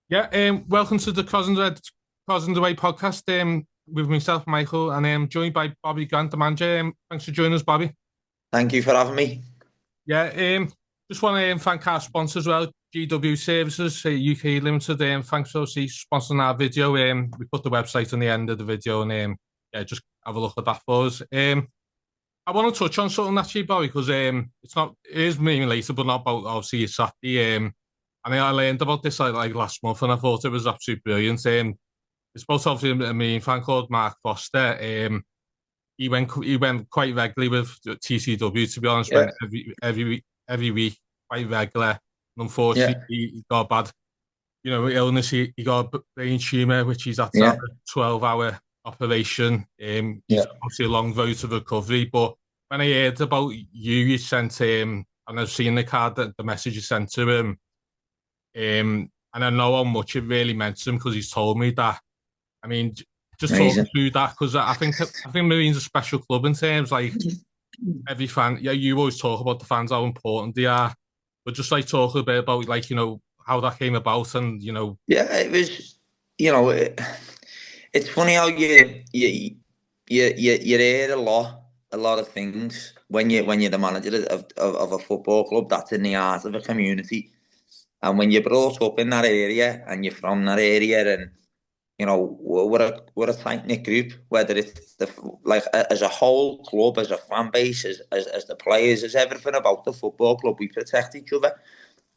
Yeah, welcome to the Cousins Away podcast with myself, Michael, and joined by Bobby Grant, the manager. Thanks for joining us, Bobby. Thank you for having me. Yeah, just want to thank our sponsors as well, GW Services, UK Limited. Thanks for obviously sponsoring our video. We put the website on the end of the video, and yeah, just have a look at that for us. I want to touch on something actually, Bobby, because it is maybe later, but not about obviously it's Saturday. I learned about this like last month, and I thought it was absolutely brilliant. It's about obviously a main fan called Mark Foster. He went quite regularly with TCW. To be honest, went Yeah, every week, quite regular. And unfortunately, yeah, he got a bad, illness. He got a brain tumor, which he's had to have yeah, a 12-hour operation. He's yeah. obviously a long road to recovery. But when I heard about you sent him, and I've seen the card that the message you sent to him, and I know how much it really meant to him because he's told me that. I mean, just talk Amazing. through that because I think Marine's a special club in terms like every fan. Yeah, you always talk about the fans how important they are, but just like talk a bit about like how that came about and Yeah, it was, you know, it, it's funny how you hear a lot of things when you're the manager of a football club that's in the heart of a community, and when you're brought up in that area and you're from that area, and we're a tight knit group, whether it's as a whole club, as a fan base, as the players, as everything about the football club, we protect each other.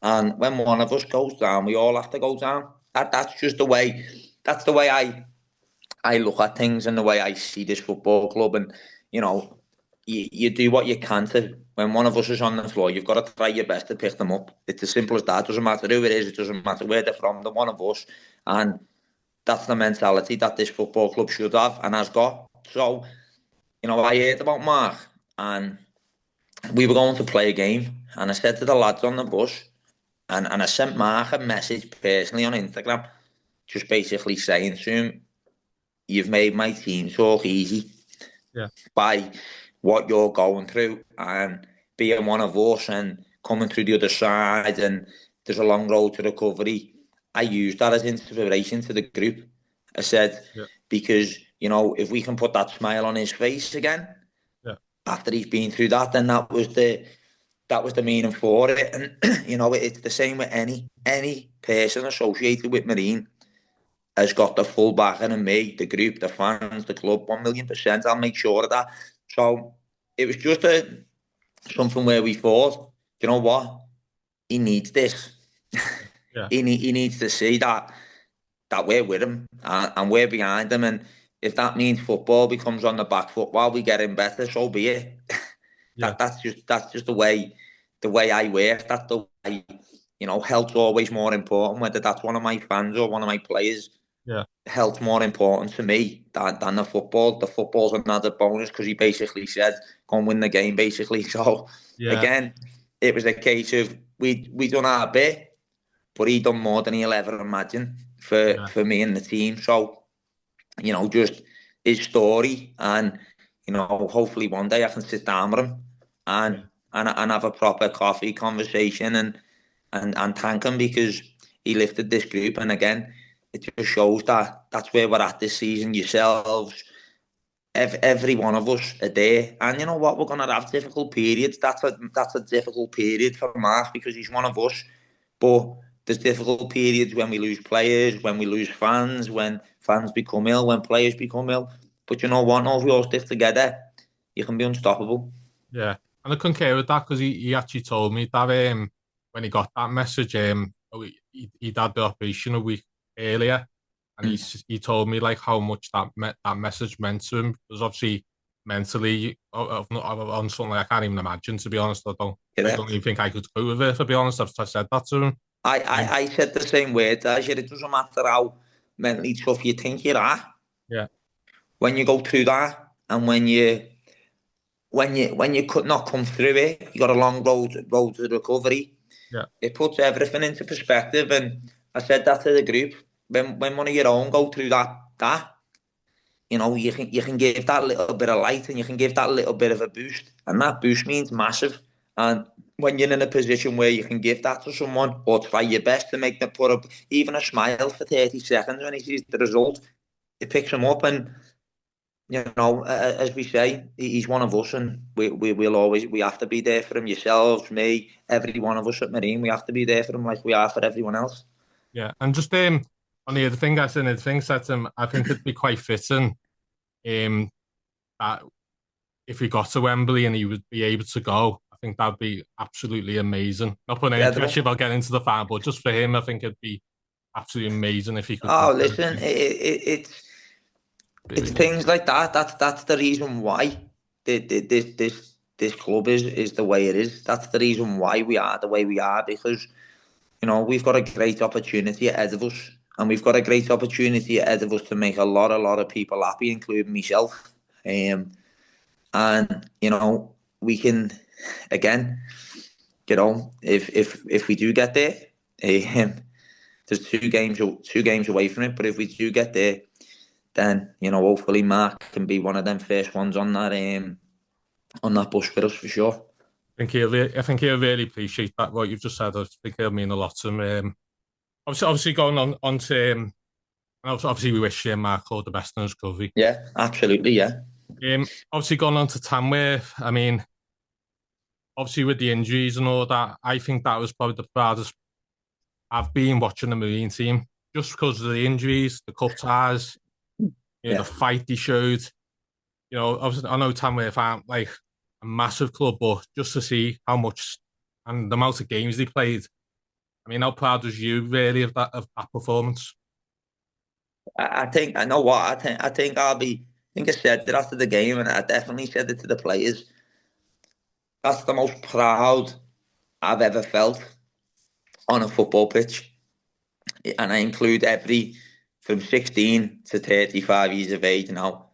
And when one of us goes down, we all have to go down. That's just the way. That's the way I look at things and the way I see this football club. And you know, you do what you can to. When one of us is on the floor, you've got to try your best to pick them up. It's as simple as that. It doesn't matter who it is. It doesn't matter where they're from. They're one of us, and that's the mentality that this football club should have and has got. So, I heard about Mark, and we were going to play a game, and I said to the lads on the bus, and I sent Mark a message personally on Instagram, just basically saying to him, "You've made my team talk easy yeah, by what you're going through and being one of us and coming through the other side, and there's a long road to recovery." I used that as inspiration to the group. I said, yeah, because, if we can put that smile on his face again yeah, after he's been through that, then that was the meaning for it. And it's the same with any person associated with Marine has got the full backing of me, the group, the fans, the club, 1,000,000%. I'll make sure of that. So it was just something where we thought, you know what, he needs this. yeah, He needs to see that we're with him, and we're behind him. And if that means football becomes on the back foot while we get him better, so be it. yeah, That's just the way I work. That's the way, health's always more important, whether that's one of my fans or one of my players. yeah, Health's more important to me than the football. The football's another bonus because he basically said, "Go and win the game," basically. So yeah, again, it was a case of we done our bit, but he done more than he'll ever imagine for yeah, for me and the team. So just his story, and hopefully one day I can sit down with him yeah, and have a proper coffee conversation, and thank him because he lifted this group. And again, it just shows that that's where we're at this season. Yourselves, every one of us are there, and you know what? We're gonna have difficult periods. That's a difficult period for Mark because he's one of us. But there's difficult periods when we lose players, when we lose fans, when fans become ill, when players become ill. But you know what? No, if we all stick together, you can be unstoppable. yeah. And I concur with that because he actually told me that when he got that message he'd had the operation a week earlier. And Mm. he told me like how much that message meant to him because obviously mentally on something like I can't even imagine, to be honest. I don't even Correct. think I could go with it, to be honest. I said that to him. I, Um, I, I said the same words as you. It doesn't matter how mentally tough you think you are. yeah, When you go through that, and when you could not come through it, you got a long road to recovery. yeah, It puts everything into perspective. And I said that to the group. When one of your own go through that, you can give that little bit of light, and you can give that little bit of a boost, and that boost means massive. And when you're in a position where you can give that to someone or try your best to make them put up even a smile for 30 seconds when he sees the result, it picks him up. And, you know, as we say, he's one of us, and we'll always, we have to be there for him. Yourselves, me, every one of us at Marine, we have to be there for him like we are for everyone else. Yeah, and just on the other thing, I said, I think it'd be quite fitting that if he got to Wembley and he would be able to go, I think that'd be absolutely amazing. Not putting any pressure about getting into the final, but just for him, I think it'd be absolutely amazing if he could. Oh, listen, it's things like that. That's the reason why this club is the way it is. That's the reason why we are the way we are, because, you know, we've got a great opportunity ahead of us, and we've got a great opportunity ahead of us to make a lot of people happy, including myself. And, you know, we can, again, you know, if we do get there, there's two games away from it. But if we do get there, then, you know, hopefully Mark can be one of them first ones on that bus with us for sure. I think he'll really appreciate that. What you've just said, I think it'll mean a lot to him. Obviously going on to obviously we wish Mark all the best in his recovery. Yeah, absolutely, yeah. Obviously going on to Tamworth, I mean, obviously with the injuries and all that, I think that was probably the proudest I've been watching the Marine team, just because of the injuries, the cup ties, the fight he showed. You know, obviously I know Tamworth aren't like a massive club, but just to see how much and the amount of games they played, I mean, how proud was you really of that performance? I think I know what I think I think I said it after the game, and I definitely said it to the players. That's the most proud I've ever felt on a football pitch, and I include every from 16 to 35 years of age now.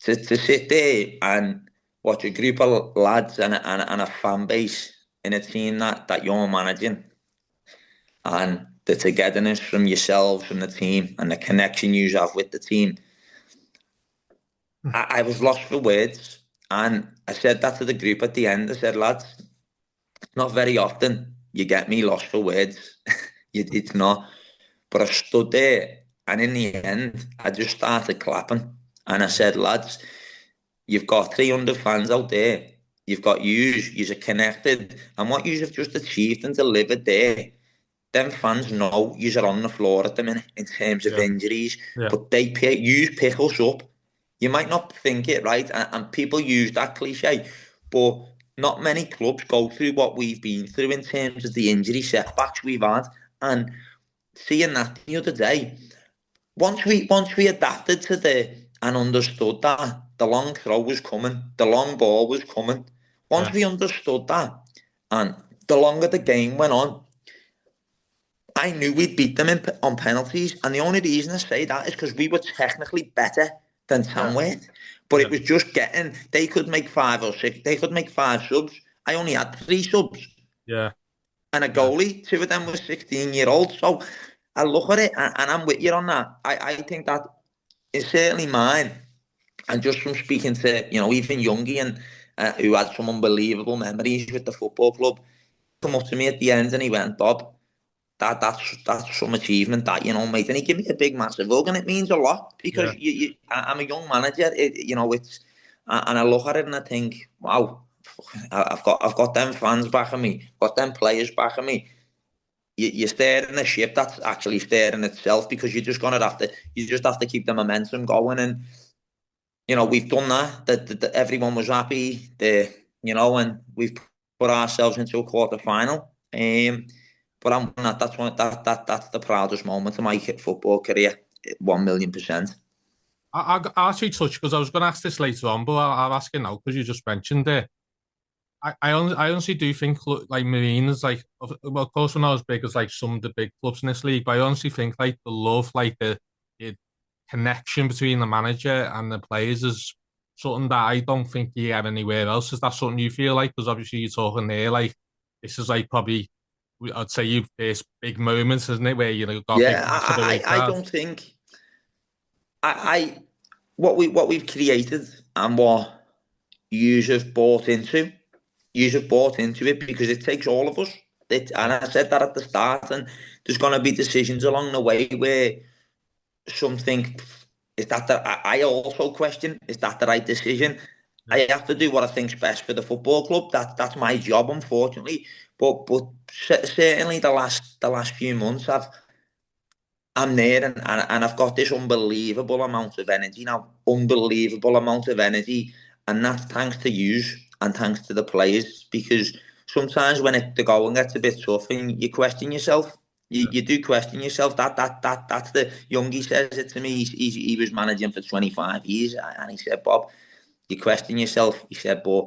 To sit there and watch a group of lads and a fan base in a team that you're managing, and the togetherness from yourselves, from the team, and the connection you have with the team. I was lost for words, and I said that to the group at the end. I said, lads, not very often you get me lost for words. It's not. But I stood there, and in the end, I just started clapping. And I said, lads, you've got 300 fans out there. You've got you're connected. And what you have just achieved and delivered there, them fans know you're on the floor at the minute in terms of injuries. But you pick us up. You might not think it, right? And people use that cliche. But not many clubs go through what we've been through in terms of the injury setbacks we've had. And seeing that the other day, once we adapted to and understood that the long throw was coming, the long ball was coming. Once we understood that, and the longer the game went on, I knew we'd beat them on penalties. And the only reason I say that is because we were technically better than Tamworth. But it was just getting, they could make 5 or 6, they could make 5 subs. I only had 3 subs. Yeah. And a goalie, 2 of them were 16-year-olds. So I look at it, and I'm with you on that. I think that is certainly mine. And just from speaking to, you know, even Youngie, and who had some unbelievable memories with the football club, come up to me at the end and he went, Bob, that's some achievement, that, you know, mate. And he gave me a big massive hug, and it means a lot, because I'm a young manager, you know, and I look at it and I think, wow, I've got them fans backing me, got them players backing me. You're steering a ship that's actually steering itself, because you just have to keep the momentum going. And, you know, we've done that. That everyone was happy. You know, and we've put ourselves into a quarter final. But that's the proudest moment of my football career, 1,000,000%. I actually touched, because I was going to ask this later on, but I'll ask it now because you just mentioned it. I honestly do think like Marines, like, well, of course we're not as big as like some of the big clubs in this league, but I honestly think like the love, like the connection between the manager and the players is something that I don't think you have anywhere else. Is that something you feel like? Because obviously you're talking there, like this is like probably, I'd say you've this big moments, isn't it, where you got big for the I don't think what we've created and what you have bought into you've bought into it because it takes all of us. And Yeah, I said that at the start, and there's going to be decisions along the way where some think, is that I also question, is that the right decision? yeah, I have to do what I think's best for the football club. That's my job, unfortunately. But certainly the last few months, I'm there, and I've got this unbelievable amount of energy now, unbelievable amount of energy, and that's thanks to you and thanks to the players. Because sometimes when the going gets a bit tough and you question yourself, yeah, you do question yourself. That's the Youngie says it to me. He was managing for 25 years, and he said, Bob, you question yourself. He said, but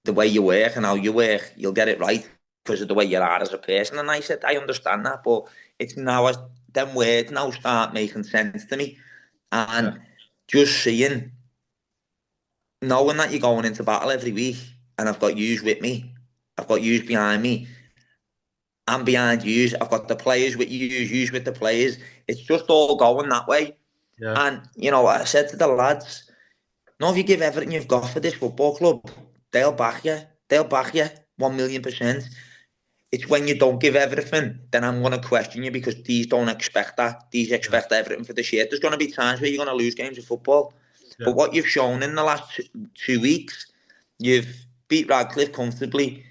the way you work and how you work, you'll get it right because of the way you are as a person. And I said, I understand that, but it's now as them words now start making sense to me. yeah, And just seeing, knowing that you're going into battle every week and I've got yous with me, I've got yous behind me, I'm behind yous, I've got the players with yous with the players. It's just all going that way. yeah, And, I said to the lads, no, if you give everything you've got for this football club, they'll back you. They'll back you 1,000,000%. It's when you don't give everything, then I'm going to question you because these don't expect that. These yeah, expect everything for the shit. There's going to be times where you're going to lose games of football. yeah, But what you've shown in the last 2 weeks, you've beat Radcliffe comfortably.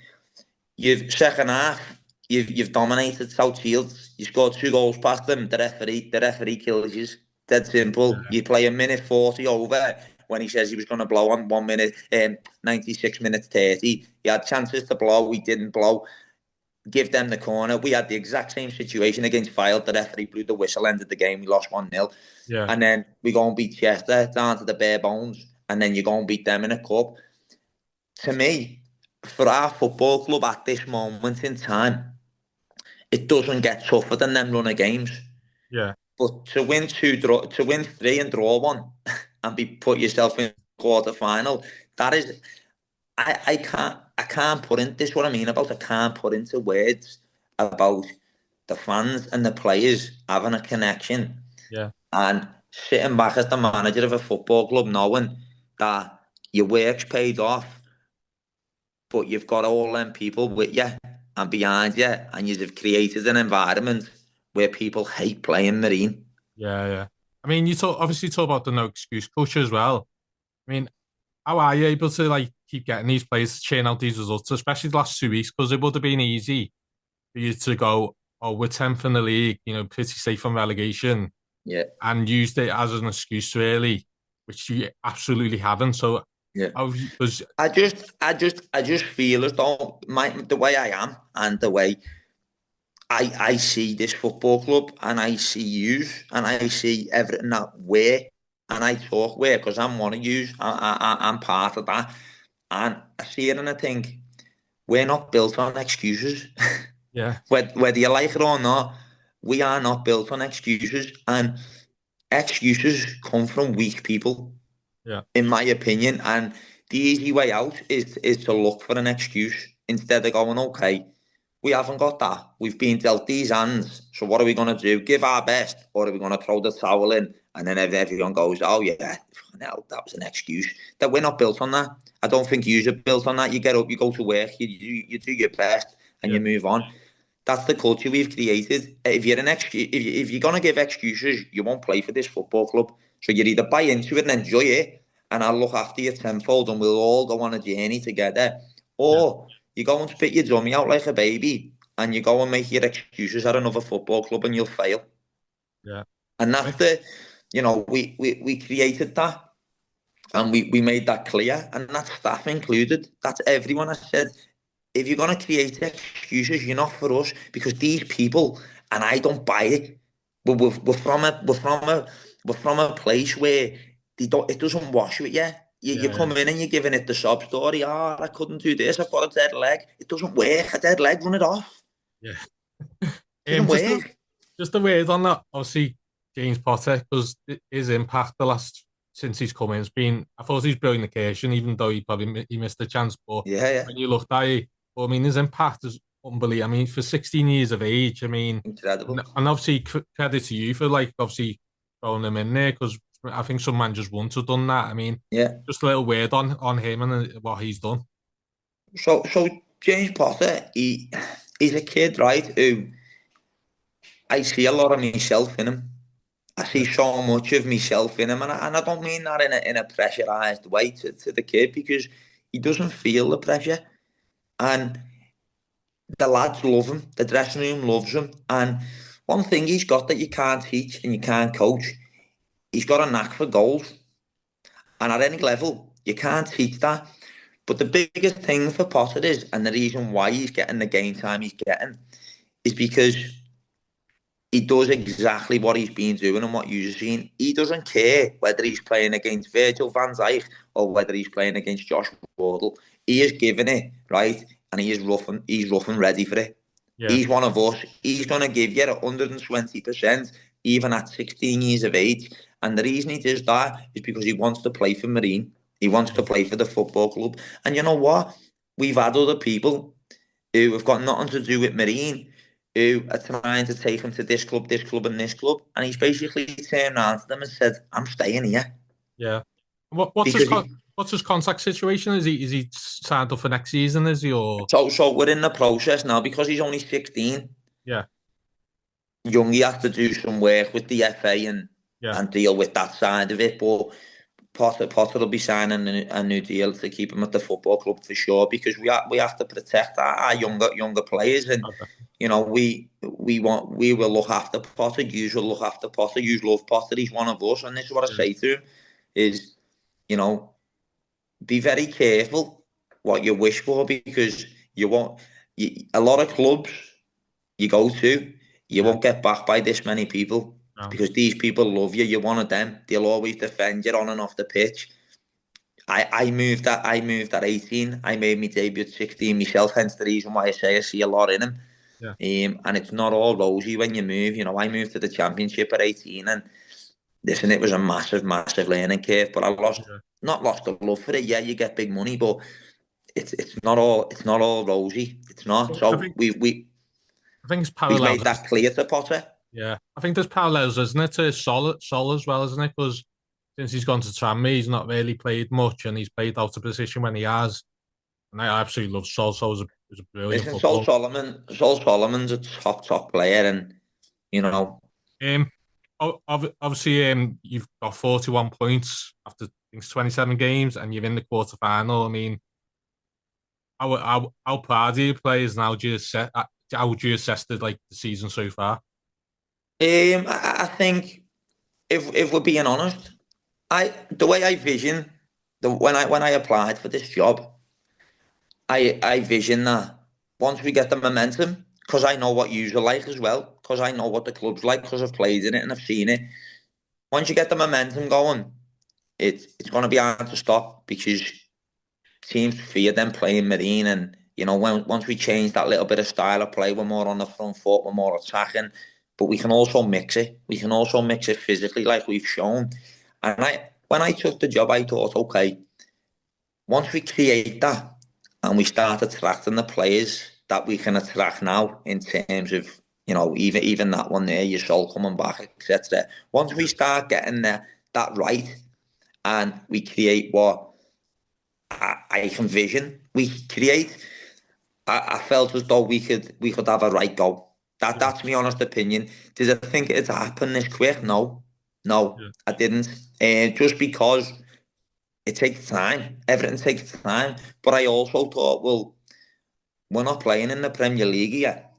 You've second half, you've dominated South Shields. You scored 2 goals past them. The referee kills you. Dead simple. yeah, You play a minute 40 over when he says he was going to blow on 1 minute, 96 minutes 30. He had chances to blow. He didn't blow. Give them the corner. We had the exact same situation against Fylde. The referee blew the whistle, ended the game. We lost 1-0. yeah, And then we go and beat Chester down to the bare bones. And then you go and beat them in a cup. To me, for our football club at this moment in time, it doesn't get tougher than them run of games. yeah, But to win three and draw one, and be put yourself in quarter final, that is, I can't put in this what I mean about I can't put into words about the fans and the players having a connection yeah, and sitting back as the manager of a football club knowing that your work's paid off, but you've got all them people with you and behind you, and you've created an environment where people hate playing Marine. yeah. I mean, obviously talk about the no excuse culture as well. I mean, how are you able to like keep getting these players to churn out these results, especially the last 2 weeks? Because it would have been easy for you to go, oh, we're 10th in the league, pretty safe from relegation, Yeah, and used it as an excuse, really, which you absolutely haven't. So, yeah. because I just feel as though the way I am and the way I see this football club and I see yous and I see everything that we're and I talk where because I'm one of yous. I'm part of that, and I see it and I think we're not built on excuses. yeah, Whether you like it or not, we are not built on excuses, and excuses come from weak people, yeah, in my opinion. And the easy way out is to look for an excuse instead of going, okay, we haven't got that. We've been dealt these hands. So what are we going to do? Give our best, or are we going to throw the towel in? And then everyone goes, oh yeah, no, that was an excuse. That we're not built on that. I don't think you're built on that. You get up, you go to work, you do your best, and yeah, you move on. That's the culture we've created. If you're an excuse, if you're gonna give excuses, you won't play for this football club. So you either buy into it and enjoy it, and I'll look after you tenfold, and we'll all go on a journey together, yeah, or you go and spit your dummy out like a baby, and you go and make your excuses at another football club, and you'll fail. yeah. And I that's mean, we created that, and we made that clear, and that's staff included. That's everyone. I said, if you're gonna create excuses, you're not for us because these people, and I don't buy it. We're from a place where it doesn't wash with you. You yeah, come in and you're giving it the sob story. Oh, I couldn't do this. I've got a dead leg. It doesn't work. A dead leg, run it off. yeah. It doesn't Just work. just a word on that. Obviously, James Potter, because his impact the last since he's come in has been. I thought he's brilliant occasion, even though he missed the chance. But Yeah, yeah. when you looked at it, I mean, his impact is unbelievable. I mean, for 16 years of age, I mean, Incredible. and obviously credit to you for like obviously throwing him in there because I think some managers wouldn't have done that. I mean, Yeah. just a little word on him and what he's done. So James Potter, he's a kid, right? Who I see a lot of myself in him. I see Yeah, so much of myself in him, and I don't mean that in a pressurized way to the kid, because he doesn't feel the pressure, and the lads love him. The dressing room loves him, and one thing he's got that you can't teach and you can't coach, he's got a knack for goals, and at any level you can't teach that. But the biggest thing for Potter is, and the reason why he's getting the game time he's getting, is because he does exactly what he's been doing and what you've seen. He doesn't care whether he's playing against Virgil van Dijk or whether he's playing against Josh Wardle. He is giving it, right? And he's rough and ready for it. yeah, He's one of us. He's going to give you 120%, even at 16 years of age. And the reason he does that is because he wants to play for Marine. He wants to yeah, play for the football club. And you know what? We've had other people who have got nothing to do with Marine, who are trying to take him to this club, and this club. And he's basically turned around to them and said, I'm staying here. yeah. What's his Because he, what's his contract situation? Is he signed up for next season? Is he or so we're in the process now, because he's only 16. yeah, Young, he has to do some work with the FA yeah, and deal with that side of it. But Potter will be signing a new deal to keep him at the football club for sure, because we have to protect our younger players, and okay, you know we will look after Potter. You will look after Potter. You love Potter. He's one of us, and this is what I yeah, say to him: is, you know, be very careful what you wish for, because you won't. A lot of clubs you go to, you yeah, won't get back by this many people, no, because these people love you. You're one of them. They'll always defend you on and off the pitch. I moved at 18. I made my debut at 16 myself, hence the reason why I say I see a lot in him. yeah, And it's not all rosy when you move. You know, I moved to the championship at 18, and listen, it was a massive learning curve. But I yeah. not lost the love for it. Yeah, you get big money, but it's not all rosy. It's not. I So think I think it's we've parallels. made that clear to Potter. Yeah, I think there's parallels, isn't it, to Sol as well, isn't it? Because since he's gone to Tranmere, he's not really played much, and he's played out of position when he has. And I absolutely love Sol. Sol was a brilliant Listen, Sol footballer. Solomon, Sol Solomon's a top player, and you know, Um, obviously, you've got 41 points after I think it's 27 games, and you're in the quarter final. I mean, how proud are you players now? How would you assess the season so far? I think if we're being honest, the way I vision when I applied for this job, I vision that once we get the momentum, because I know what you're like as well, because I know what the club's like, because I've played in it and I've seen it. Once you get the momentum going, it's going to be hard to stop, because teams fear them playing Marine, and once we change that little bit of style of play, we're more on the front foot, we're more attacking, but we can also mix it. We can also mix it physically, like we've shown. And when I took the job, I thought, okay, once we create that and we start attracting the players that we can attract now, in terms of even that one there, your soul coming back, etc. Once we Yeah, start getting that right, and we create what I can vision, we create. I felt as though we could have a right go. yeah, That's my honest opinion. Did I think it'd happen this quick? No, no, yeah, I didn't. Just because it takes time. Everything takes time. But I also thought, well, we're not playing in the Premier League yet,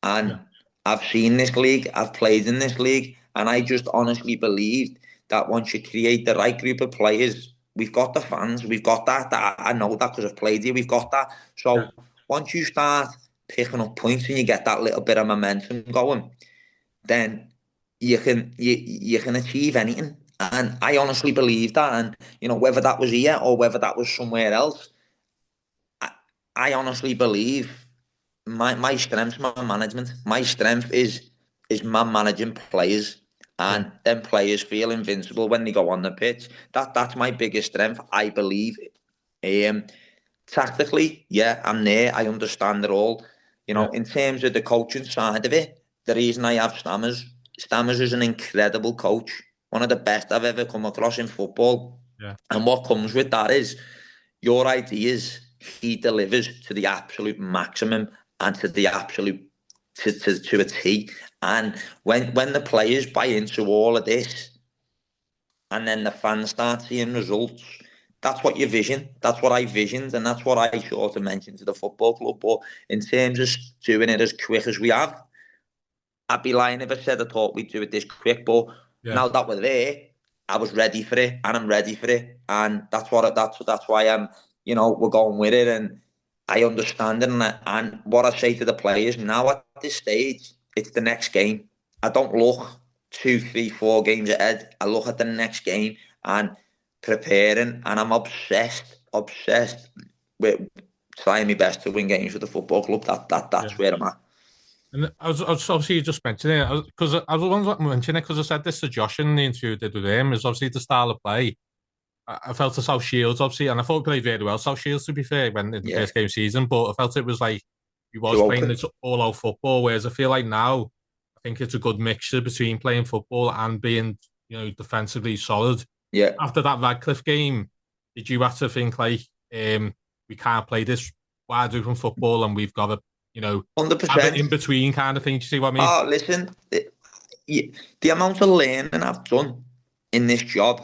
yeah, and I've seen this league. I've played in this league, and I just honestly believed that once you create the right group of players, we've got the fans, we've got that I know that because I've played here. We've got that. yeah, So once you start picking up points and you get that little bit of momentum going, then you can achieve anything. And I honestly believe that. And whether that was here or whether that was somewhere else, I, I honestly believe my strength's my management. My strength is man managing players, yeah, and then players feel invincible when they go on the pitch. That's my biggest strength, I believe. Um, Tactically, yeah, I'm there. I understand it all. yeah, In terms of the coaching side of it, the reason I have Stammers is an incredible coach, one of the best I've ever come across in football. yeah, And what comes with that is your ideas he delivers to the absolute maximum and to the absolute to a T. And when the players buy into all of this, and then the fans start seeing results, that's what you vision. That's what I visioned, and that's what I sort of mentioned to the football club. But in terms of doing it as quick as we have, I'd be lying if I said I thought we'd do it this quick. But Yeah, now that we're there, I was ready for it, and I'm ready for it, and that's why we're going with it, and I understand it, and what I say to the players now at this stage, it's the next game. I don't look 2, 3, 4 games ahead. I look at the next game and preparing, and I'm obsessed with trying my best to win games with the football club. That's yeah. where I'm at. And I was obviously you just mentioning it because I was the one mentioning it because I said this to Josh in the interview I did with him. Is obviously the style of play. I felt the South Shields obviously, and I thought we played really well. South Shields to be fair, when in the Yeah, first game of season, but I felt it was like he was too playing open. this all-out football. Whereas I feel like now, I think it's a good mixture between playing football and being defensively solid. Yeah. After that Radcliffe game, did you have to think like we can't play this wide open football and we've got to Hundred have it percent. in between kind of thing? Do you see what I mean? Oh, listen, the amount of learning I've done in this job,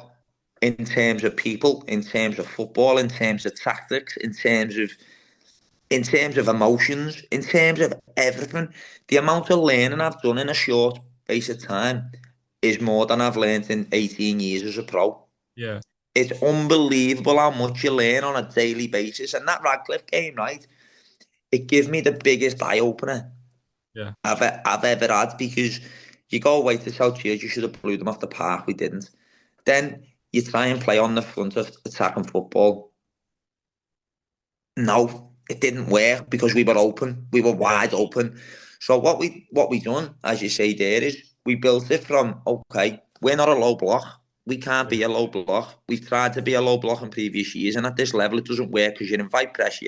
in terms of people, in terms of football, in terms of tactics, in terms of emotions, in terms of everything, the amount of learning I've done in a short space of time is more than I've learned in 18 years as a pro. Yeah, It's unbelievable how much you learn on a daily basis. And that Radcliffe game, right? It gives me the biggest eye opener yeah, I've ever had, because you go away to South Shields, you should have blew them off the park. We didn't. Then you try and play on the front of attacking football. No, it didn't work because we were open. We were yeah, wide open. So what we done, as you say there, is we built it from, okay, we're not a low block. We can't yeah, be a low block. We've tried to be a low block in previous years, and at this level it doesn't work because you invite pressure,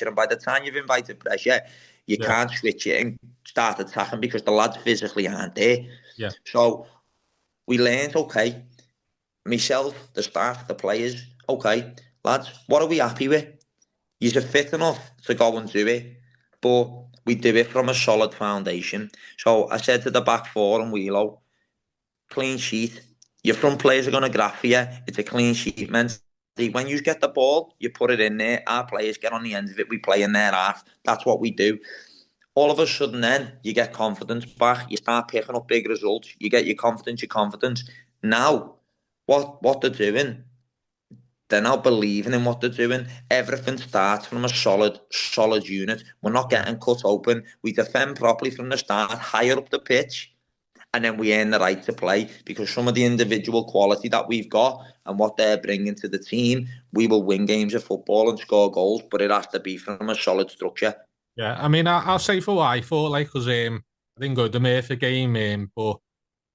and by the time you've invited pressure, you yeah, can't switch it and start attacking because the lads physically aren't there. yeah, So we learned, okay, myself, the staff, the players, okay, lads, what are we happy with? You're fit enough to go and do it, but we do it from a solid foundation. So I said to the back four and Wheelo, clean sheet. Your front players are going to graph for you. It's a clean sheet mentally. When you get the ball, you put it in there. Our players get on the end of it. We play in their half. That's what we do. All of a sudden, then you get confidence back. You start picking up big results. You get your confidence, Now, what they're doing, they're now believing in what they're doing. Everything starts from a solid unit. We're not yeah, getting cut open. We defend properly from the start, higher up the pitch, and then we earn the right to play because some of the individual quality that we've got and what they're bringing to the team, we will win games of football and score goals, but it has to be from a solid structure. yeah. I mean, I'll say for what I thought, like, because I didn't go to the Murphy game, but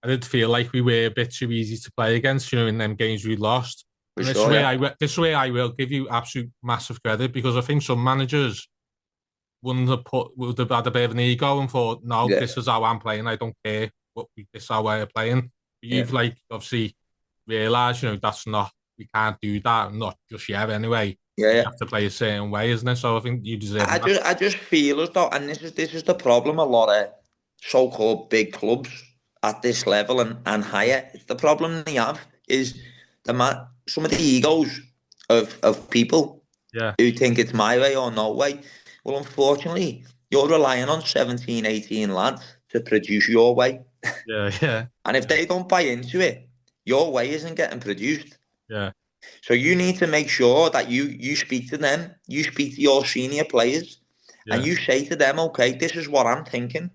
I did feel like we were a bit too easy to play against, in them games we lost. For And this is sure, where yeah. this way I will give you absolute massive credit because I think some managers would have had a bit of an ego and thought, no, Yeah, this is how I'm playing. I don't care this is how we're playing. But yeah. you've like obviously realised, that's not we can't do that, not just yet anyway. Yeah, You yeah. have to play a certain way, isn't it? So I think you deserve I that. just I just feel as though, and this is the problem. A lot of so-called big clubs at this level and higher. It's the problem they have is some of the egos of people Yeah, who think it's my way or no way. Well, unfortunately, you're relying on 17, 18 lads to produce your way, yeah, yeah, and if they don't buy into it, your way isn't getting produced. yeah, So you need to make sure that you speak to them, you speak to your senior players, and yeah, you say to them, okay, this is what I'm thinking.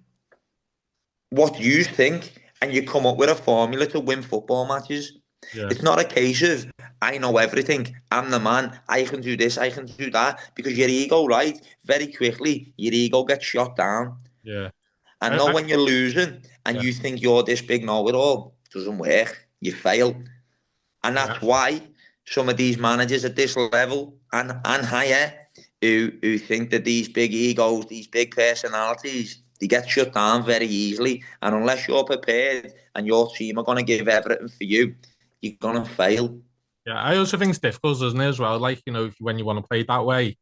What do you think? And you come up with a formula to win football matches. yeah, It's not a case of I know everything. I'm the man. I can do this. I can do that. Because your ego, right? Very quickly, your ego gets shot down. yeah. And know I, when you're losing and yeah, you think you're this big know-it-all, doesn't work. You fail. And yeah, that's why some of these managers at this level and higher who think that these big egos, these big personalities, they get shut down very easily. And unless you're prepared and your team are going to give everything for you, you're going to fail. yeah. I also think it's difficult, isn't it, as well? Like, when you want to play that way.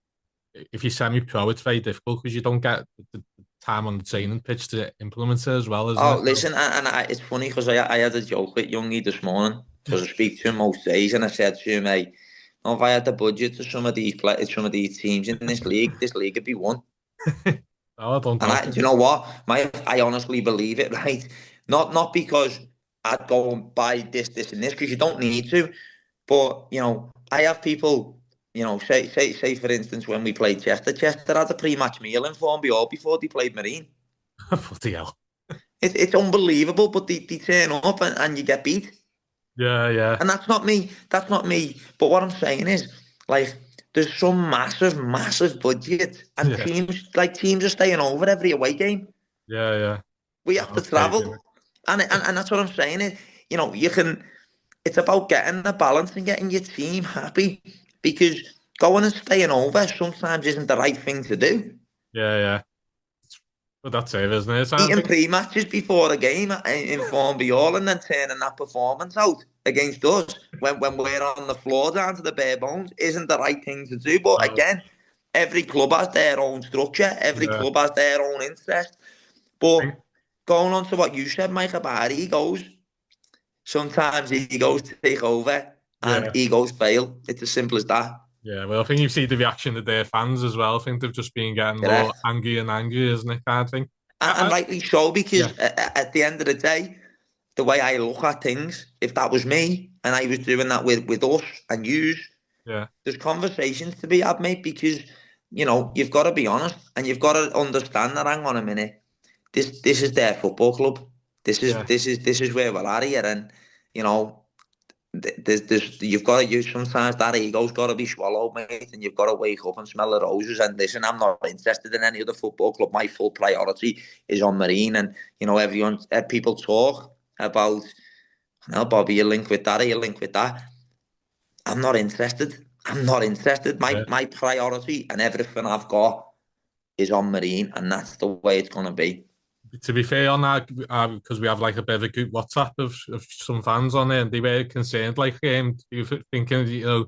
if you're semi-pro, it's very difficult because you don't get the time on the training pitch to implement it as well, isn't Oh, it? So, listen, it's funny because I had a joke with Youngie this morning because I speak to him most days, and I said to him, "Hey, if I had the budget to some of these teams in this league would be won." I don't And know. do you know what? I honestly believe it, right? Not because I'd go and buy this, and this, because you don't need to. But I have people, say for instance, when we played Chester had a pre-match meal in Formby before they played Marine. Bloody hell. It's unbelievable, but they turn up and you get beat. Yeah, yeah, And that's not me. That's not me. But what I'm saying is, like, there's some massive budget, and yeah, teams are staying over every away game. yeah. We Oh, have to that's crazy. travel, and that's what I'm saying. You can. It's about getting the balance and getting your team happy, because going and staying over sometimes isn't the right thing to do. Yeah. But that's it, isn't it? So I Eating think, pre-matches before a game in Form All, and then turning that performance out against us when we're on the floor down to the bare bones isn't the right thing to do. But no, again, every club has their own structure, every yeah. club has their own interest. I But think, going on to what you said, Mike, about egos, sometimes egos take over and yeah, egos fail. It's as simple as that. yeah. Well, I think you see the reaction of their fans as well. I think they've just been getting more Correct. angry and angry, isn't it? Kind of thing. And rightly so, Yeah, because at the end of the day, the way I look at things, if that was me and I was doing that with us and yous, yeah, there's conversations to be had, mate, because you've got to be honest and you've got to understand that. Hang on a minute, this is their football club. yeah, This is where we're at here, and you know, you've got to use sometimes that ego's got to be swallowed, mate, and you've got to wake up and smell the roses. And listen, I'm not interested in any other football club. My full priority is on Marine, and people talk about, Bobby, you link with that, or you link with that. I'm not interested. I'm not interested. My yeah. my priority and everything I've got is on Marine, and that's the way it's gonna be. To be fair on that, because we have like a bit of a group WhatsApp of some fans on there, and they were concerned, like, you thinking, is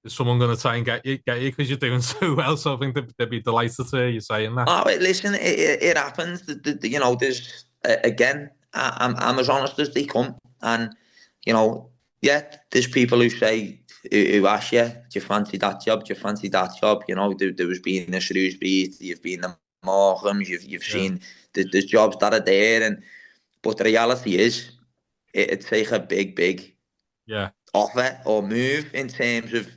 someone going to try and get you because you're doing so well? So I think they'd be delighted to hear you saying that. Oh, listen, it happens. There's again, I'm as honest as they come, and yeah, there's people who say, who ask you, do you fancy that job? Do you fancy that job? There was being the Shrewsbury, you've been the Markhams, you've Yeah, seen there's jobs that are there, but the reality is, it'd take a big yeah, offer or move in terms of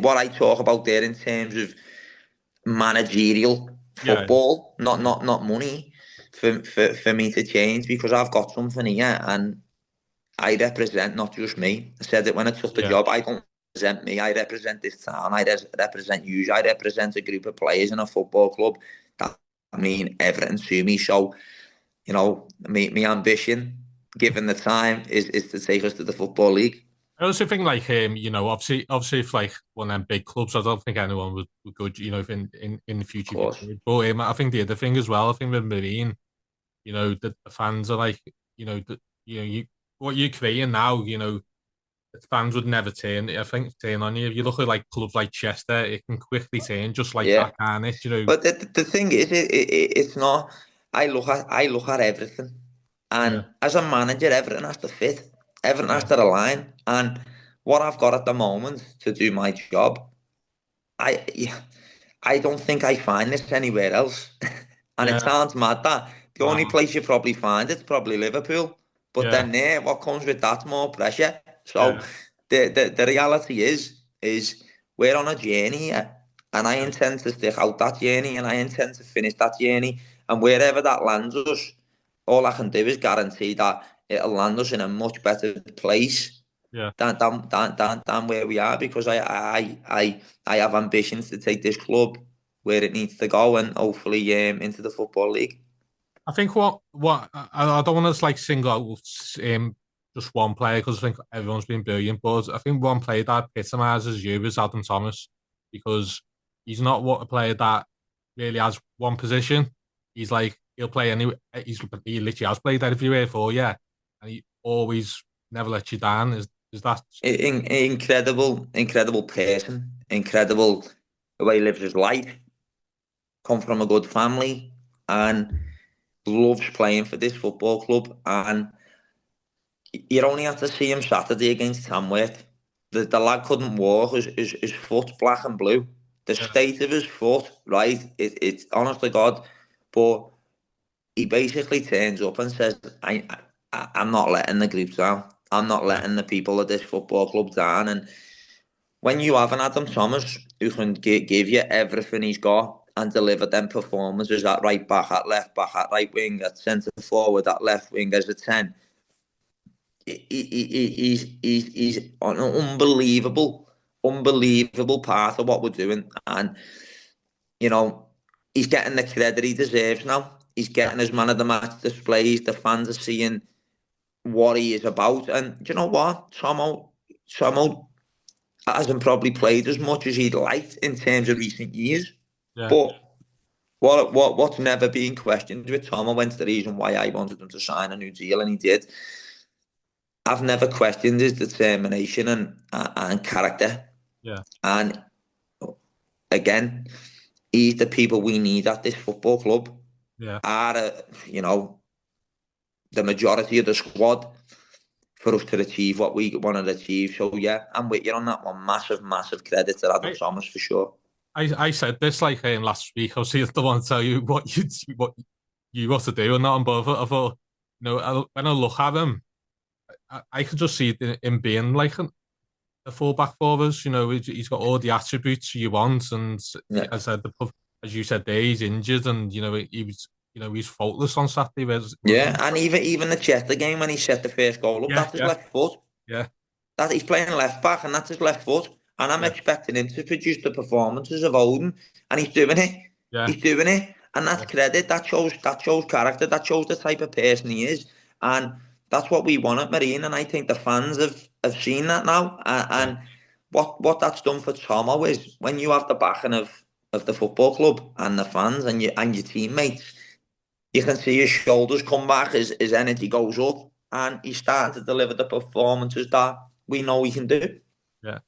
what I talk about there in terms of managerial yeah, football, not yeah, not not money, for me to change, because I've got something here and I represent not just me. I said it when I took the yeah. job. I don't represent me. I represent this town. Represent you. I represent a group of players in a football club that mean everything to me. So, my ambition, given the time, is to take us to the Football League. I also think like obviously if like one of them big clubs, I don't think anyone would go, if in the Of future if you course. did. But I think the other thing as well, I think with Marine, the fans are like, you what you're creating now, the fans would never turn on you. If you look at like clubs like Chester, it can quickly turn just like Yeah. that, can it? But the thing is, it's not. I look at everything, and Yeah, as a manager, everything has to fit, everything has yeah, to align. And what I've got at the moment to do my job, yeah, I don't think I find this anywhere else. And it yeah, sounds mad that the only no, place you probably find it's probably Liverpool. But yeah, then there, what comes with that's more pressure. So yeah, the reality is we're on a journey here, and I yeah. intend to stick out that journey, and I intend to finish that journey. And wherever that lands us, all I can do is guarantee that it'll land us in a much better place Yeah. than where we are, because I have ambitions to take this club where it needs to go, and hopefully into the Football League. I think what I don't want to like single out just one player because I think everyone's been brilliant, but I think one player that epitomises you is Adam Thomas because he's not what a player that really has one position. He's like he'll play any. He literally has played everywhere for you, and he always never lets you down. Is that? Incredible person, incredible. the way he lives his life, come from a good family, and loves playing for this football club. And you only have to see him Saturday against Tamworth. The lad couldn't walk, his foot black and blue. The Yeah, state of his foot, right? It's honestly God, but he basically turns up and says, I'm not letting the group down. I'm not yeah, letting the people of this football club down. And when you have an Adam Thomas who can give you everything he's got and deliver them performances at right back, at left back, at right wing, at centre forward, at left wing as a 10, he's an unbelievable part of what we're doing. And, you know, he's getting the credit he deserves now. He's yeah. getting his man of the match displays. The fans are seeing what he is about. And do you know what? Tomo hasn't probably played as much as he'd liked in terms of recent years. Yeah. But what's never been questioned with Tomo, went to the reason why I wanted him to sign a new deal, and he did. I've never questioned his determination and character. Yeah, And again, he's the people we need at this football club. yeah. Are the majority of the squad for us to achieve what we want to achieve. So yeah, I'm with you on that one. Massive credit to Adam I, Thomas for sure. I said this like last week. I was the one to tell you what you got to do and not. But I thought, when I look at him, I could just see him being like a fullback for us. He's got all the attributes you want, and Yeah. as I said, as you said, there he's injured, and he was, he's faultless on Saturday, wasn't Yeah, he? and even the Chester game when he set the first goal up, Yeah, that's his yeah, left foot. yeah, That he's playing left back, and that's his left foot. And I'm yeah, expecting him to produce the performances of Odin, and he's doing it. yeah, He's doing it, and that's yeah, credit. That shows character. That shows the type of person he is, and that's what we want at Marine. And I think the fans have seen that now. yeah, And what that's done for Tomo is when you have the backing of the football club and the fans and your teammates, you can see his shoulders come back, his energy goes up, and he's starting to deliver the performances that we know he can do. yeah.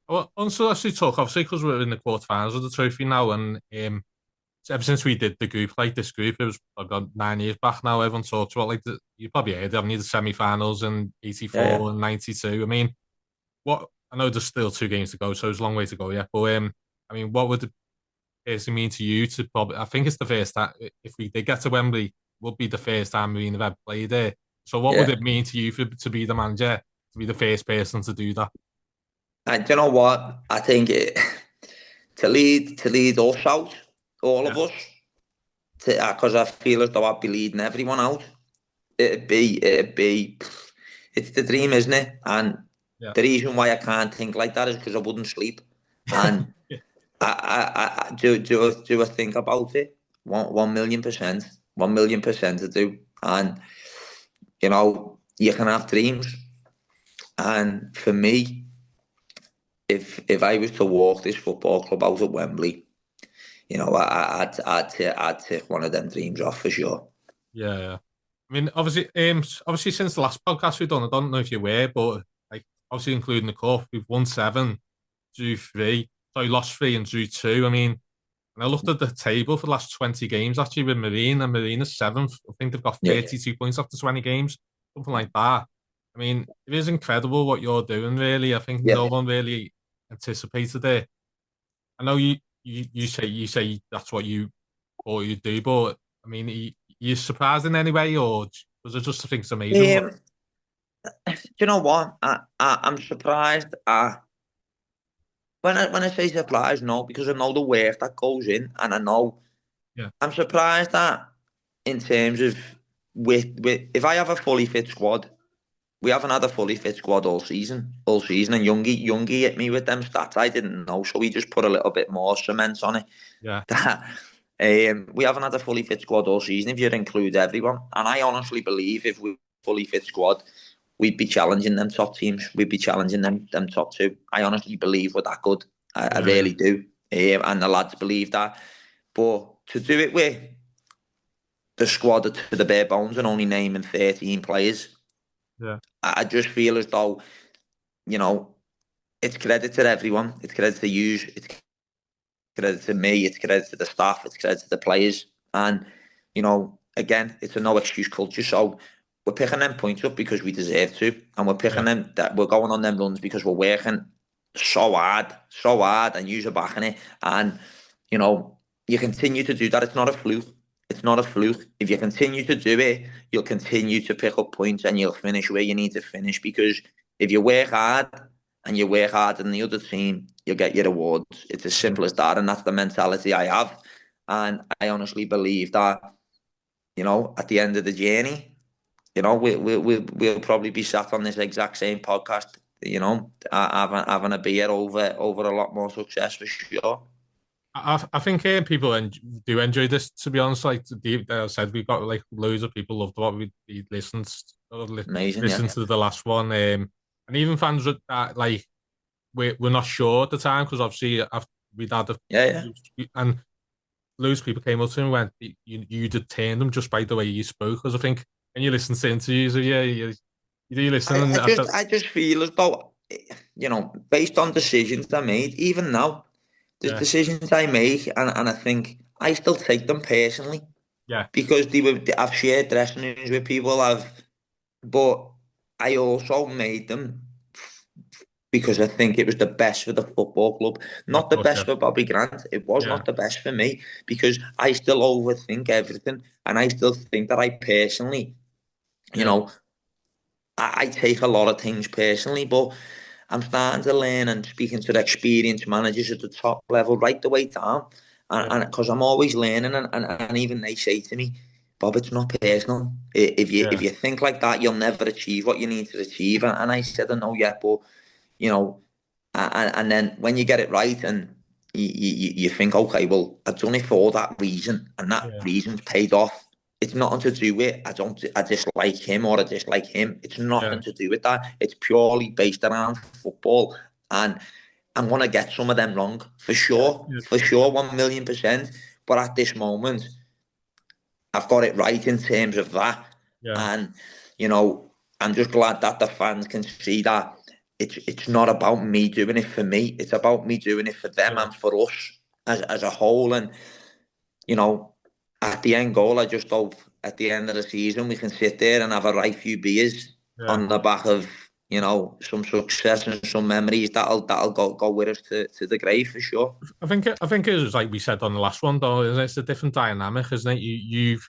Well, also actually talk obviously because we're in the quarterfinals of the trophy now, and ever since we did the group, like this group, it was about 9 years back now. Everyone talks about you probably heard, haven't you, the semi-finals in Yeah, yeah. '84 and '92. I mean, what I know there's still 2 games to go, so there's a long way to go yet. But I mean, what would it personally mean to you to probably? I think it's the first time if we did get to Wembley, would be the first time Marine have ever played there. So, what would Yeah. it mean to you to be the manager, to be the first person to do that? And do you know what? I think to lead us out, all Yeah, of us, because I feel as though I'd be leading everyone out. It'd be, it's the dream, isn't it? And yeah, the reason why I can't think like that is because I wouldn't sleep. And yeah, I do I think about it? 1,000,000%, 1,000,000% I do. And you can have dreams. And for me, if I was to walk this football club out at Wembley, I'd take one of them dreams off for sure. yeah. I mean, obviously, since the last podcast we've done, I don't know if you were, but like, obviously, including the cup, we've won 7, drew 3, sorry, lost 3 and drew 2. I mean, and I looked at the table for the last 20 games actually with Marine, and Marine is 7th. I think they've got Yeah, 32 points after 20 games, something like that. I mean, it is incredible what you're doing, really. I think yeah. no one really anticipated it. I know you say that's what you thought you'd do, but I mean, you surprised in any way, or was it just think it's amazing? Do you know what? I'm surprised. When I say surprised, no, because I know the work that goes in, and I know Yeah, I'm surprised that in terms of with if I have a fully fit squad, we haven't had a fully fit squad all season, and Youngie hit me with them stats I didn't know, so he just put a little bit more cement on it. yeah, That we haven't had a fully fit squad all season if you include everyone, and I honestly believe if we fully fit squad, we'd be challenging them top teams. We'd be challenging them top two. I honestly believe we're that good. I yeah, really do, and the lads believe that. But to do it with the squad to the bare bones and only naming 13 players, yeah, I just feel as though you know it's credit to everyone. It's credit to you. It's credit to me, it's credit to the staff, it's credit to the players. And, again, it's a no excuse culture. So we're picking them points up because we deserve to. And we're picking them, that we're going on them runs because we're working so hard, and use are backing it. And, you continue to do that. It's not a fluke. It's not a fluke. If you continue to do it, you'll continue to pick up points and you'll finish where you need to finish. Because if you work hard and you work harder than the other team, you'll get your rewards. It's as simple as that. And that's the mentality I have. And I honestly believe that, at the end of the journey, we'll probably be sat on this exact same podcast, having a beer over a lot more success for sure. I think people do enjoy this. To be honest, like I said, we've got like loads of people loved what we listened Amazing, yeah. listened to the last one, and even fans that like we're not sure at the time because obviously after we'd had yeah. And loads of people came up to me and went, you did turn them just by the way you spoke. Because I think when you listen to interviews of you do listen. I just feel as though, based on decisions I made, even now, there's decisions I make, and I think I still take them personally. Yeah. Because I've shared dressing rooms with people, but I also made them because I think it was the best for the football club, not the best for Bobby Grant. It was not the best for me because I still overthink everything, and I still think that I personally, I take a lot of things personally, but I'm starting to learn and speaking to the experienced managers at the top level, right the way down, and because I'm always learning, and even they say to me, Bob, it's not personal. If you think like that, you'll never achieve what you need to achieve. And I said, I know, yeah, but and then when you get it right, and you think, okay, well, I've done it for that reason, and that reason's paid off. It's nothing to do with I dislike him or I dislike him. It's nothing to do with that. It's purely based around football, and I'm gonna get some of them wrong for sure, 1,000,000%. But at this moment, I've got it right in terms of that, and I'm just glad that the fans can see that it's not about me doing it for me. It's about me doing it for them and for us as a whole. And at the end goal, I just hope at the end of the season we can sit there and have a right few beers on the back of some success and some memories that'll go with us to the grave for sure. I think it was like we said on the last one though, it's a different dynamic, isn't it? You've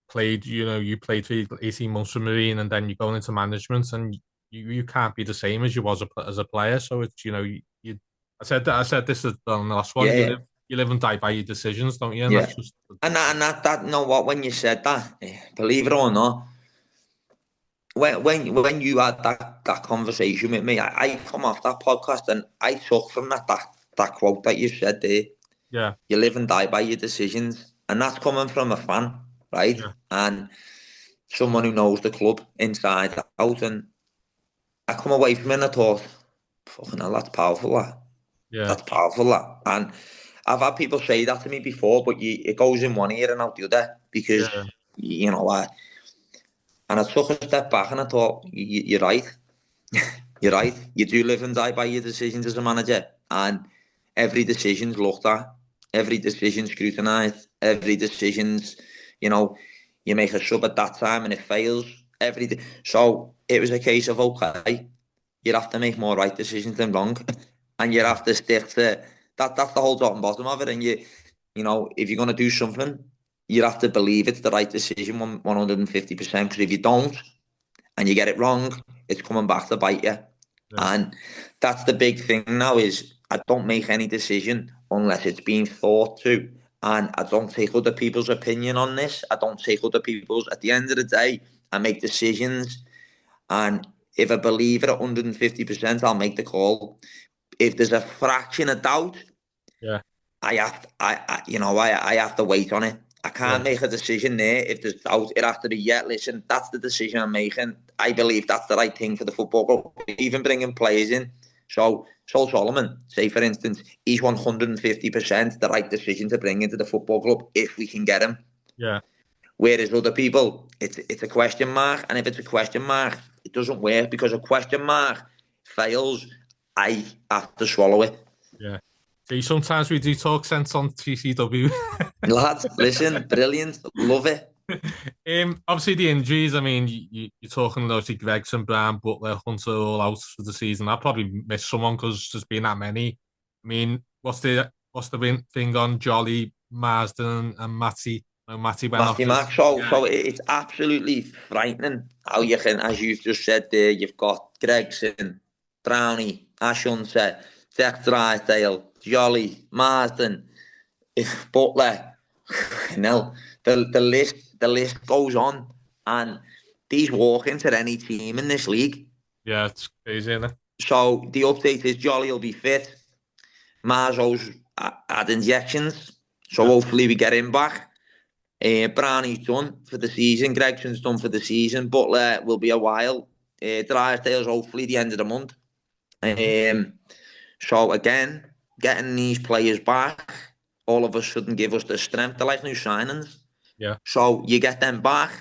played, you played for 18 months for Marine, and then you're going into management, and you can't be the same as you was as a player. So it's I said this on the last one. You live and die by your decisions, don't you? And that's just and that know what, when you said that, believe it or not, when you had that conversation with me, I come off that podcast and I took from that quote that you said there. Yeah. You live and die by your decisions, and that's coming from a fan, right? And someone who knows the club inside out. And I come away from it and I thought, fucking hell, that's powerful, that. That's powerful, that. And I've had people say that to me before, but it goes in one ear and out the other because, and I took a step back and I thought, you're right. You're right. You do live and die by your decisions as a manager, and every decision's looked at, every decision's scrutinised, every decision's, you make a sub at that time and it fails. So it was a case of, okay, you have to make more right decisions than wrong, and you have to stick to that. That's the whole top and bottom of it. And if you're going to do something, you have to believe it's the right decision 150%. Because if you don't and you get it wrong, it's coming back to bite you. And that's the big thing now, is I don't make any decision unless it's being thought to. And I don't take other people's opinion on this. I don't take other people's. At the end of the day, I make decisions. And if I believe it at 150%, I'll make the call. If there's a fraction of doubt, I have to wait on it. I can't make a decision there if there's doubt. It has to be, listen, that's the decision I'm making. I believe that's the right thing for the football club. Even bringing players in. So Sol Solomon, say for instance, he's 150% the right decision to bring into the football club if we can get him. Whereas other people, it's a question mark. And if it's a question mark, it doesn't work, because a question mark fails. I have to swallow it. See, sometimes we do talk sense on TCW. Lads, listen, brilliant, love it. Obviously the injuries. I mean, you're talking obviously Gregson, Brown, Butler, Hunter all out for the season. I'll probably miss someone because there's been that many. I mean, what's the thing on Jolly, Marsden, and Matty? No, Matty went off. Matthew Mack. So it's absolutely frightening how you can, as you've just said there, you've got Gregson, Brownie, Ashunse, Jack Drysdale, Jolly, Marsden, Butler. No, the list goes on, and these walk into any team in this league. Yeah, it's crazy, isn't it? So the update is Jolly will be fit. Marzo's had injections, so hopefully we get him back. Brownie's done for the season. Gregson's done for the season. Butler will be a while. Drysdale's hopefully the end of the month. So again, getting these players back all of a sudden give us the strength. They're like new signings. Yeah. So you get them back,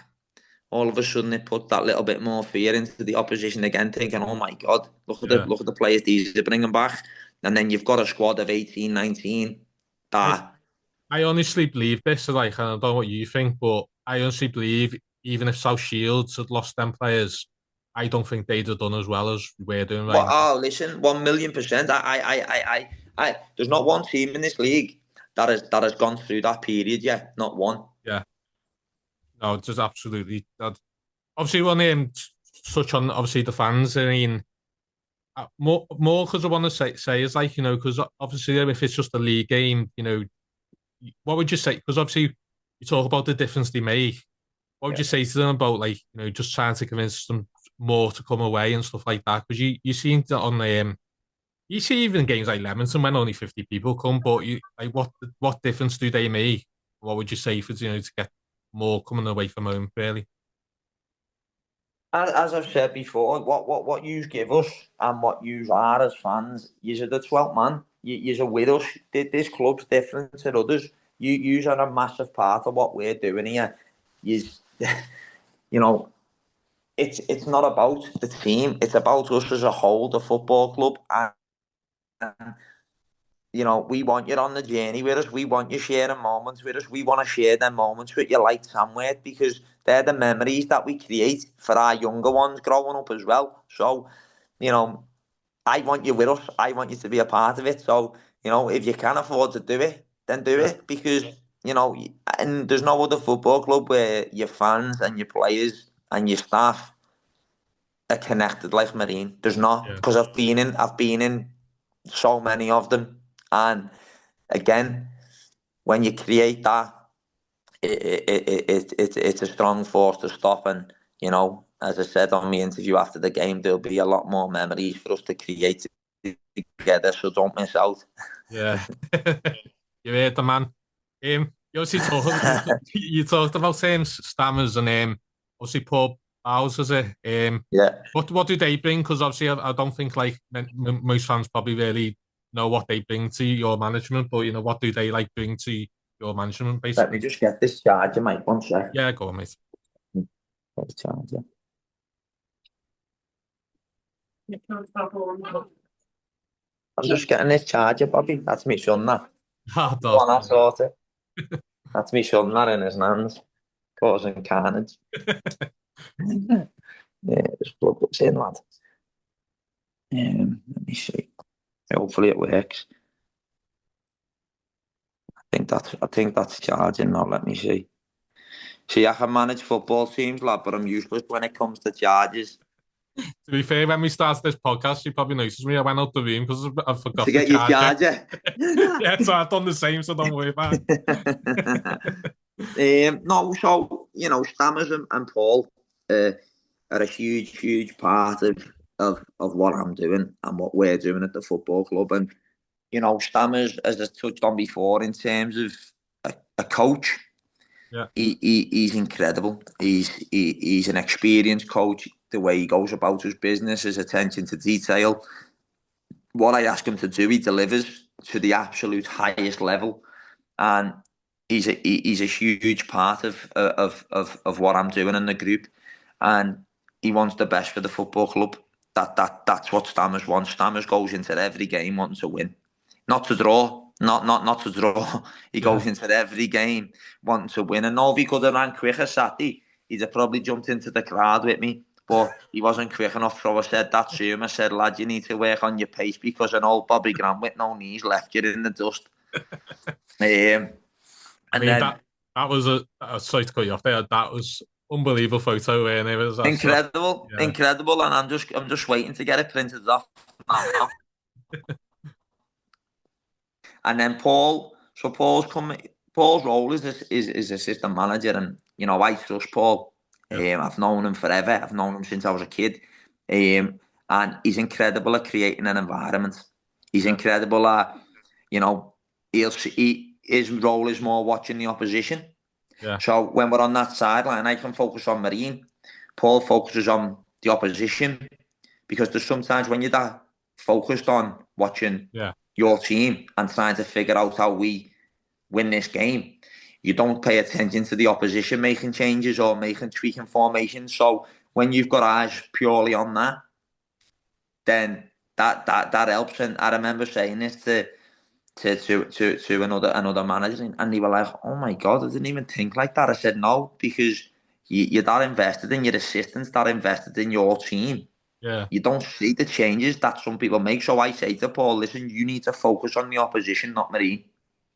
all of a sudden it put that little bit more fear into the opposition again, thinking, oh my God, look at the players these are bringing back. And then you've got a squad of 18, 19 that... I honestly believe this, like, and I don't know what you think, but I honestly believe even if South Shields had lost them players, I don't think they'd have done as well as we're doing right now. Oh, listen, 1,000,000%. There's not one team in this league that has gone through that period yet. Not one. Yeah. No, just absolutely. Obviously, we want to touch on obviously the fans. I mean, more because I want to say is like, because obviously if it's just a league game, what would you say? Because obviously you talk about the difference they make. What would you say to them about, like, just trying to convince them more to come away and stuff like that? Because you see that on you see even games like Leamington when only 50 people come, but like what difference do they make? What would you say for to get more coming away from home, really? As I've said before, what you give us and what you are as fans, you're the 12th man. You're with us. This club's different to others. You are a massive part of what we're doing here. You, you know, it's not about the team. It's about us as a whole, the football club, and we want you on the journey with us. We want you sharing moments with us. We want to share them moments with you like Samway, because they're the memories that we create for our younger ones growing up as well. So, I want you with us. I want you to be a part of it. So, if you can afford to do it, then do it, because, and there's no other football club where your fans and your players and your staff are connected like Marine. There's not, because I've been in so many of them. And again, when you create that, it's a strong force to stop. And as I said on my interview after the game, there'll be a lot more memories for us to create together. So don't miss out. Yeah, you heard the man. You obviously you talked about Stammers and obviously Paul Bowles, is it? Yeah. What do they bring? Because obviously I don't think like most fans probably really know what they bring to your management, but what do they like bring to your management, basically? Let me just get this charger, mate. 1 sec. Yeah, go on, mate. Get the charger. I'm just getting this charger, Bobby. That's me son, that. Go on, I'll sort it. That's me son, that in his hands, causing carnage. Yeah, just plug this in, lad. Let me see. Hopefully it works. I think that's charging now. Let me see. See, I can manage football teams, lad, but I'm useless when it comes to charges. To be fair, when we started this podcast, you probably noticed me. I went out the room because I forgot to get the your charger. Yeah, so I've done the same, so don't worry about it. No, so Stammers and Paul are a huge part of what I'm doing and what we're doing at the football club. And Stammers, as I touched on before, in terms of a coach, he's incredible. He's an experienced coach. The way he goes about his business, his attention to detail. What I ask him to do, he delivers to the absolute highest level, and he's a huge part of what I'm doing in the group, and he wants the best for the football club. That's what Stammers wants. Stammers goes into every game wanting to win. not to draw, not to draw. He Yeah. goes into every game wanting to win. And if he could have ran quicker Saturday, he'd have probably jumped into the crowd with me. But he wasn't quick enough, so I said that to him. I said, lad, you need to work on your pace because an old Bobby Grant with no knees left you in the dust. I And mean then that was sorry to cut you off there. That was unbelievable photo, and it was incredible, yeah, incredible. And I'm just waiting to get it printed off now. And then Paul, so Paul's coming. Paul's role is assistant manager, and I trust Paul. yeah, I've known him forever. I've known him since I was a kid, and he's incredible at creating an environment. He's yeah, incredible at, you know, his role is more watching the opposition. yeah, So when we're on that sideline, I can focus on Marine. Paul focuses on the opposition because there's sometimes when you're that focused on watching yeah, your team and trying to figure out how we win this game, you don't pay attention to the opposition making changes or making tweaking formations. So when you've got eyes purely on that, then that helps. And I remember saying this to another manager, and they were like, "Oh my god, I didn't even think like that." I said, "No, because you're that invested in your assistants, that invested in your team. yeah, You don't see the changes that some people make." So I say to Paul, "Listen, you need to focus on the opposition, not Marine.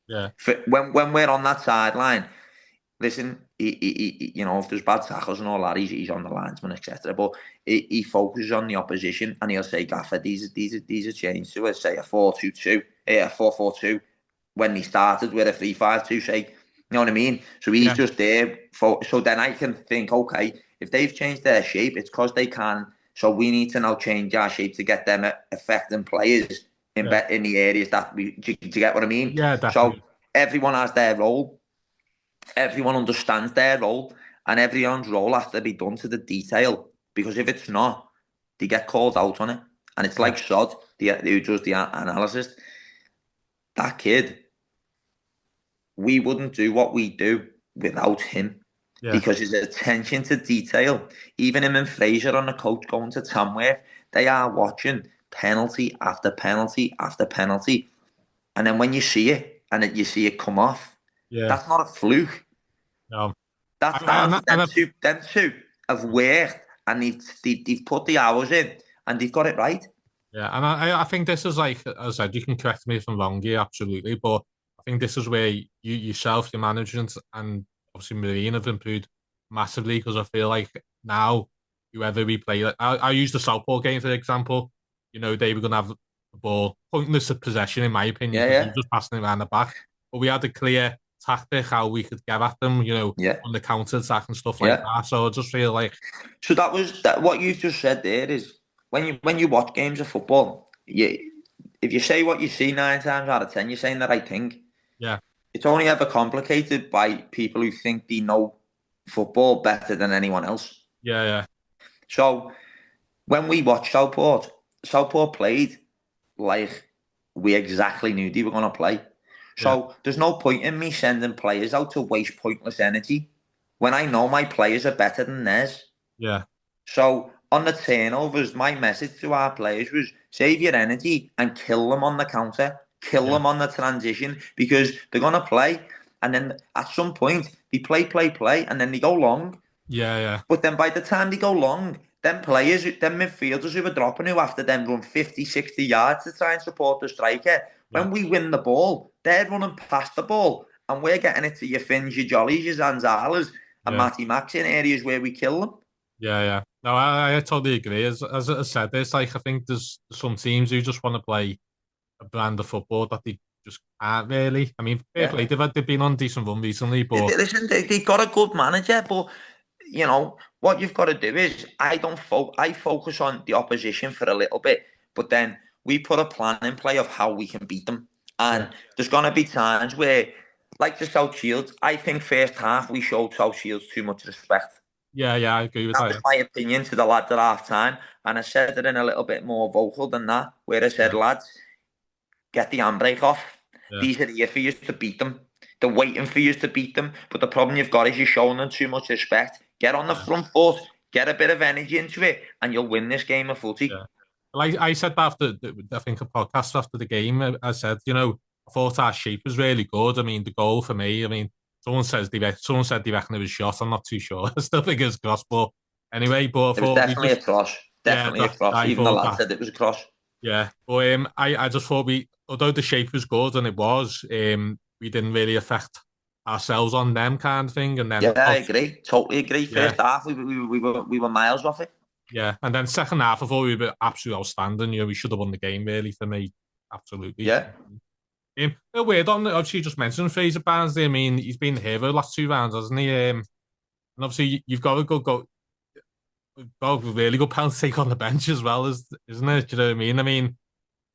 yeah, When we're on that sideline, listen, if there's bad tackles and all that, he's on the linesman, etc. But he focuses on the opposition, and he'll say, Gaffer, these are changed to, say, a 4-2-2, a 4-4-2. When he started with a 3-5-2, say, you know what I mean? So he's yeah, just there. So then I can think, okay, if they've changed their shape, it's because they can. So we need to now change our shape to get them affecting players yeah, in the areas that do you get what I mean? yeah, So definitely. everyone has their role, everyone understands their role, and everyone's role has to be done to the detail. Because if it's not, they get called out on it. And it's Yeah, like Sod, who does the analysis. That kid, we wouldn't do what we do without him. yeah, Because his attention to detail, even him and Fraser on the coach going to Tamworth, they are watching penalty after penalty after penalty. And then when you see it, and you see it come off, yeah. that's not a fluke. No, That's down to and them two. Them two have worked, and they've put the hours in, and they've got it right. yeah, and I think this is like, as I said, you can correct me if I'm wrong here, absolutely, but I think this is where you yourself, your management, and obviously Marine have improved massively because I feel like now whoever we play, like I use the Southport game for example. They were gonna have the ball, pointless of possession in my opinion Yeah, because we yeah, were just passing it around the back, but we had a clear tactic how we could get at them, yeah, on the counter attack and stuff like yeah. that. So I just feel like, So that was that. What you've just said there is when you watch games of football, if you say what you see 9 times out of 10, you're saying the right thing. yeah, It's only ever complicated by people who think they know football better than anyone else. yeah, yeah, So when we watched Southport played like we exactly knew they were going to play. yeah, So there's no point in me sending players out to waste pointless energy when I know my players are better than theirs. yeah, So on the turnovers, my message to our players was save your energy and kill them on the counter, kill yeah, them on the transition because they're going to play. And then at some point, they play, and then they go long. yeah, yeah, But then by the time they go long, them players, them midfielders who are dropping, who after them run 50, 60 yards to try and support the striker, yeah, when we win the ball, they're running past the ball. And we're getting it to your Finns, your Jollies, your Zanzalas, and yeah. Matty Max in areas where we kill them. Yeah, yeah. No, I totally agree. As I said, it's like I think there's some teams who just want to play a brand of football that they just can't really. I mean, fair Yeah. play. They've been on decent run recently, but Listen, they've got a good manager, but what you've got to do is I focus on the opposition for a little bit, but then we put a plan in play of how we can beat them. yeah, And there's gonna be times where, like the South Shields, I think first half we showed South Shields too much respect. yeah, yeah. I agree with That that. was Yeah, my opinion to the lads at half time, and I said it in a little bit more vocal than that, where I said, yeah, lads, get the handbrake off. yeah, These are here for you to beat them. They're waiting for you to beat them. But the problem you've got is you're showing them too much respect. Get on the yeah, front foot, get a bit of energy into it, and you'll win this game of footy. yeah. Like I said that after, I think a podcast after the game. I said, I thought our shape was really good. I mean, the goal for me. I mean, someone said they reckon it was shot. I'm not too sure. I still think it's cross, but anyway. But I It was thought we definitely a just, cross. yeah, Definitely a cross. I Even the thought lad that, said it was a cross. yeah. But I just thought although the shape was good and it was, we didn't really affect ourselves on them kind of thing. And then, Yeah, I agree. Totally agree. yeah, First half, we were miles off it. yeah. And then second half, I thought we were absolutely outstanding. We should have won the game really for me. Absolutely. Yeah. A weird on, obviously, you just mentioned Fraser Barnsley. I mean, he's been here for the last 2 rounds, hasn't he? And obviously, you've got a really good penalty take on the bench as well, isn't it? Do you know what I mean? I mean,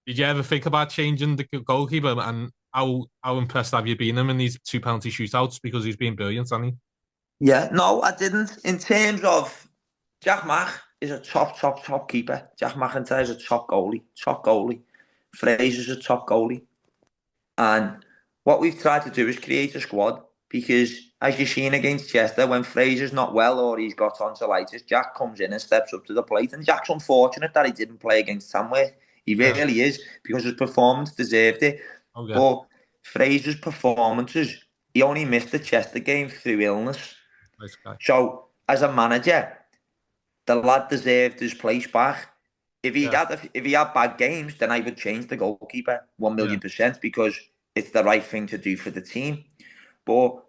did you ever think about changing the goalkeeper? And how impressed have you been him in these two penalty shootouts? Because he's been brilliant, hasn't he? Yeah, no, I didn't. In terms of Jack Mack is a top keeper. Jack McIntyre is a top goalie. Top goalie. Fraser's a top goalie. And what we've tried to do is create a squad because, as you've seen against Chester, when Fraser's not well or he's got tonsillitis, Jack comes in and steps up to the plate. And Jack's unfortunate that he didn't play against Samway. He Yeah. really is, because his performance deserved it. Oh, yeah. But Fraser's performances, he only missed the Chester game through illness. Nice guy. So, as a manager, the lad deserved his place back. If he had bad games, then I would change the goalkeeper 1,000,000%, because it's the right thing to do for the team. But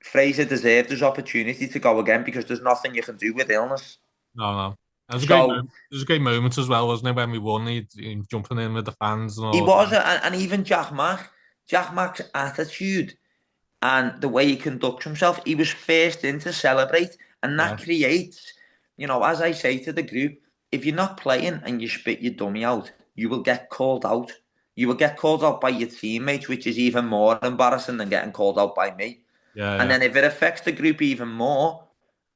Fraser deserved his opportunity to go again, because there's nothing you can do with illness. No. It was a great So moment. It was a great moment as well, wasn't it? When we won, he jumping in with the fans and he all was, that. and even Jack Mack's attitude and the way he conducts himself, he was first in to celebrate, and Yeah, that creates, as I say to the group, if you're not playing and you spit your dummy out, you will get called out. You will get called out by your teammates, which is even more embarrassing than getting called out by me. And yeah. then if it affects the group even more,